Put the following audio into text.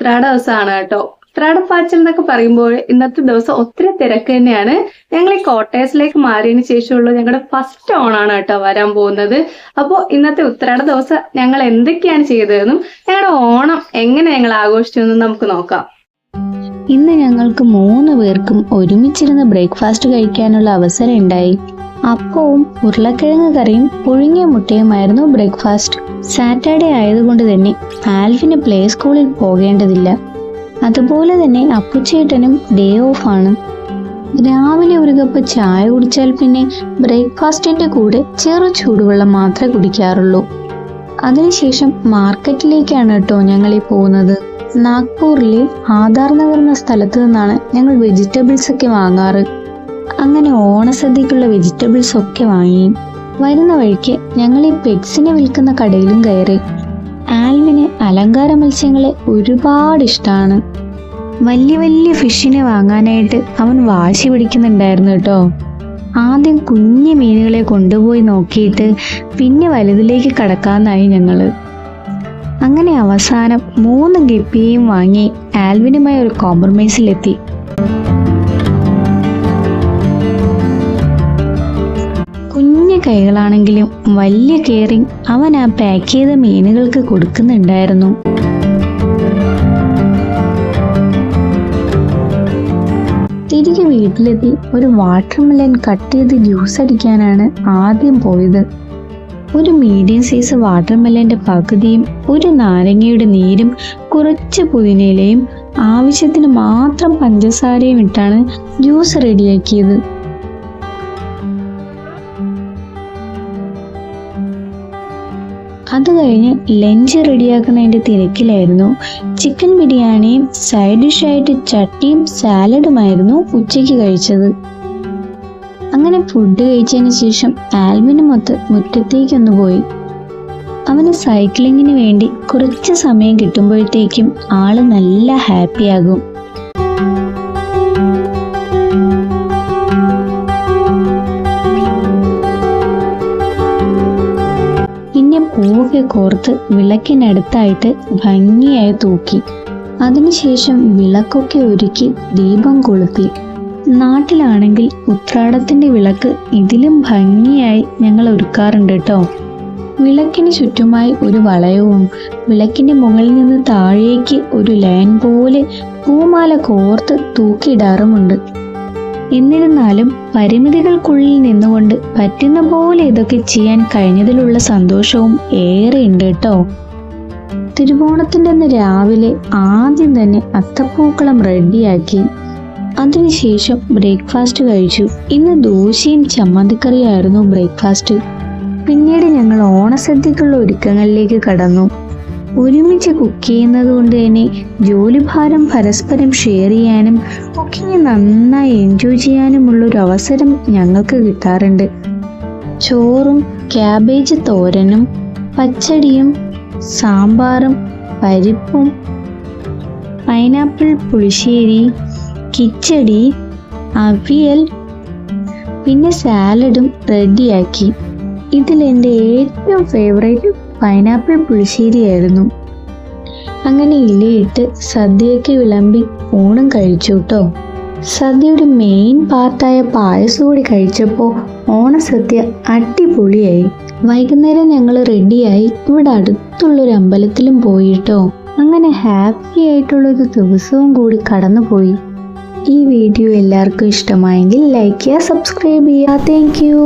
ഉത്രാട ദിവസമാണ് കേട്ടോ. ഉത്രാടപ്പാച്ചൽ എന്നൊക്കെ പറയുമ്പോൾ ഇന്നത്തെ ദിവസം ഒത്തിരി തിരക്ക് തന്നെയാണ്. ഞങ്ങൾ ഈ കോട്ടേഴ്സിലേക്ക് മാറിയതിന് ശേഷമുള്ള ഞങ്ങളുടെ ഫസ്റ്റ് ഓണാണ് കേട്ടോ വരാൻ പോകുന്നത്. അപ്പോൾ ഇന്നത്തെ ഉത്രാട ദിവസം ഞങ്ങൾ എന്തൊക്കെയാണ് ചെയ്തതെന്നും ഞങ്ങളുടെ ഓണം എങ്ങനെ ഞങ്ങൾ ആഘോഷിച്ചതെന്നും നമുക്ക് നോക്കാം. ഇന്ന് ഞങ്ങൾക്ക് 3 പേർക്കും ഒരുമിച്ചിരുന്ന് ബ്രേക്ക്ഫാസ്റ്റ് കഴിക്കാനുള്ള അവസരം ഉണ്ടായി. അപ്പവും ഉരുളക്കിഴങ്ങ് കറിയും പുഴുങ്ങിയ മുട്ടയുമായിരുന്നു ബ്രേക്ക്ഫാസ്റ്റ്. സാറ്റർഡേ ആയതുകൊണ്ട് തന്നെ ആൽവിന് പ്ലേ സ്കൂളിൽ പോകേണ്ടതില്ല. അതുപോലെ തന്നെ അപ്പുച്ചേട്ടനും ഡേ ഓഫ് ആണ്. രാവിലെ ഒരു കപ്പ് ചായ കുടിച്ചാൽ പിന്നെ ബ്രേക്ക്ഫാസ്റ്റിന്റെ കൂടെ ചെറു ചൂടുവെള്ളം മാത്രമേ കുടിക്കാറുള്ളൂ. അതിനുശേഷം മാർക്കറ്റിലേക്കാണ് കേട്ടോ ഞങ്ങൾ ഈ പോകുന്നത്. നാഗ്പൂരിലെ ആധാർ നഗർ എന്ന സ്ഥലത്ത് നിന്നാണ് ഞങ്ങൾ വെജിറ്റബിൾസ് ഒക്കെ വാങ്ങാറ്. അങ്ങനെ ഓണസദ്യക്കുള്ള വെജിറ്റബിൾസ് ഒക്കെ വാങ്ങി വരുന്ന വഴിക്ക് ഞങ്ങൾ ഈ പെറ്റ്സിനെ വിൽക്കുന്ന കടയിലും കയറി. ആൽവിന് അലങ്കാര മത്സ്യങ്ങളെ ഒരുപാട് ഇഷ്ടമാണ്. വലിയ വലിയ ഫിഷിനെ വാങ്ങാനായിട്ട് അവൻ വാശി പിടിക്കുന്നുണ്ടായിരുന്നു കേട്ടോ. ആദ്യം കുഞ്ഞു മീനുകളെ കൊണ്ടുപോയി നോക്കിയിട്ട് പിന്നെ വലുതിലേക്ക് കടക്കാന്നായി ഞങ്ങള്. അങ്ങനെ അവസാനം 3 ഗപ്പിയും വാങ്ങി ആൽവിനുമായി ഒരു കോംപ്രമൈസിലെത്തി. കുഞ്ഞു കൈകളാണെങ്കിലും വലിയ കെയറിങ് അവൻ ആ പാക്ക് ചെയ്ത മീനുകൾക്ക് കൊടുക്കുന്നുണ്ടായിരുന്നു. തിരികെ വീട്ടിലെത്തി ഒരു വാട്ടർമെലൺ കട്ട് ചെയ്ത് ജ്യൂസ് അടിക്കാനാണ് ആദ്യം പോയത്. ഒരു മീഡിയം സൈസ് വാട്ടർമെലന്റെ പകുതിയും ഒരു നാരങ്ങയുടെ നീരും കുറച്ച് പുതിനയിലയും ആവശ്യത്തിന് മാത്രം പഞ്ചസാരയും ഇട്ടാണ് ജ്യൂസ് റെഡിയാക്കിയത്. അത് കഴിഞ്ഞ് ലഞ്ച് റെഡിയാക്കുന്നതിന്റെ തിരക്കിലായിരുന്നു. ചിക്കൻ ബിരിയാണിയും സൈഡ് ഡിഷായിട്ട് ചട്ടിയും സാലഡുമായിരുന്നു ഉച്ചയ്ക്ക് കഴിച്ചത്. അങ്ങനെ ഫുഡ് കഴിച്ചതിന് ശേഷം ആൽവിനുമൊത്ത് മുറ്റത്തേക്കൊന്ന് പോയി. അവന് സൈക്ലിങ്ങിന് വേണ്ടി കുറച്ച് സമയം കിട്ടുമ്പോഴത്തേക്കും ആള് നല്ല ഹാപ്പിയാകും. പിന്നെ പൂവൊക്കെ കോർത്ത് വിളക്കിനടുത്തായിട്ട് ഭംഗിയായി തൂക്കി. അതിനുശേഷം വിളക്കൊക്കെ ഒരുക്കി ദീപം കൊളുത്തി. നാട്ടിലാണെങ്കിൽ ഉത്രാടത്തിന്റെ വിളക്ക് ഇതിലും ഭംഗിയായി ഞങ്ങൾ ഒരുക്കാറുണ്ട് കേട്ടോ. വിളക്കിന് ചുറ്റുമായി ഒരു വളയവും വിളക്കിന്റെ മുകളിൽ നിന്ന് താഴേക്ക് ഒരു ലൈൻ പോലെ പൂമാല കോർത്ത് തൂക്കിയിടാറുമുണ്ട്. എന്നിരുന്നാലും പരിമിതികൾക്കുള്ളിൽ നിന്നുകൊണ്ട് പറ്റുന്ന പോലെ ഇതൊക്കെ ചെയ്യാൻ കഴിഞ്ഞതിലുള്ള സന്തോഷവും ഏറെ ഉണ്ട് കേട്ടോ. തിരുവോണത്തിന്റെ അന്ന് രാവിലെ ആദ്യം തന്നെ അത്തപ്പൂക്കളം റെഡിയാക്കി. അതിനുശേഷം ബ്രേക്ക്ഫാസ്റ്റ് കഴിച്ചു. ഇന്ന് ദോശയും ചമ്മന്തിക്കറിയായിരുന്നു ബ്രേക്ക്ഫാസ്റ്റ്. പിന്നീട് ഞങ്ങൾ ഓണസദ്യക്കുള്ള ഒരുക്കങ്ങളിലേക്ക് കടന്നു. ഒരുമിച്ച് കുക്ക് ചെയ്യുന്നത് കൊണ്ട് തന്നെ ജോലിഭാരം പരസ്പരം ഷെയർ ചെയ്യാനും കുക്കിംഗ് നന്നായി എൻജോയ് ചെയ്യാനുമുള്ളൊരു അവസരം ഞങ്ങൾക്ക് കിട്ടാറുണ്ട്. ചോറും ക്യാബേജ് തോരനും പച്ചടിയും സാമ്പാറും പരിപ്പും പൈനാപ്പിൾ പുളിശ്ശേരി കിച്ചടി അവിയൽ പിന്നെ സാലഡും റെഡിയാക്കി. ഇതിലെൻ്റെ ഏറ്റവും ഫേവറേറ്റ് പൈനാപ്പിൾ പുളിശ്ശേരിയായിരുന്നു. അങ്ങനെ ഇലയിട്ട് സദ്യയൊക്കെ വിളമ്പി ഊണും കഴിച്ചു കേട്ടോ. സദ്യയുടെ മെയിൻ പാർട്ടായ പായസം കൂടി കഴിച്ചപ്പോൾ ഓണസദ്യ അടിപൊളിയായി. വൈകുന്നേരം ഞങ്ങൾ റെഡിയായി ഇവിടെ അടുത്തുള്ളൊരു അമ്പലത്തിലും പോയിട്ടോ. അങ്ങനെ ഹാപ്പി ആയിട്ടുള്ളൊരു ദിവസവും കൂടി കടന്നുപോയി. ഈ വീഡിയോ എല്ലാവർക്കും ഇഷ്ടമായെങ്കിൽ ലൈക്ക് ചെയ്യുക, സബ്സ്ക്രൈബ് ചെയ്യുക. Thank you.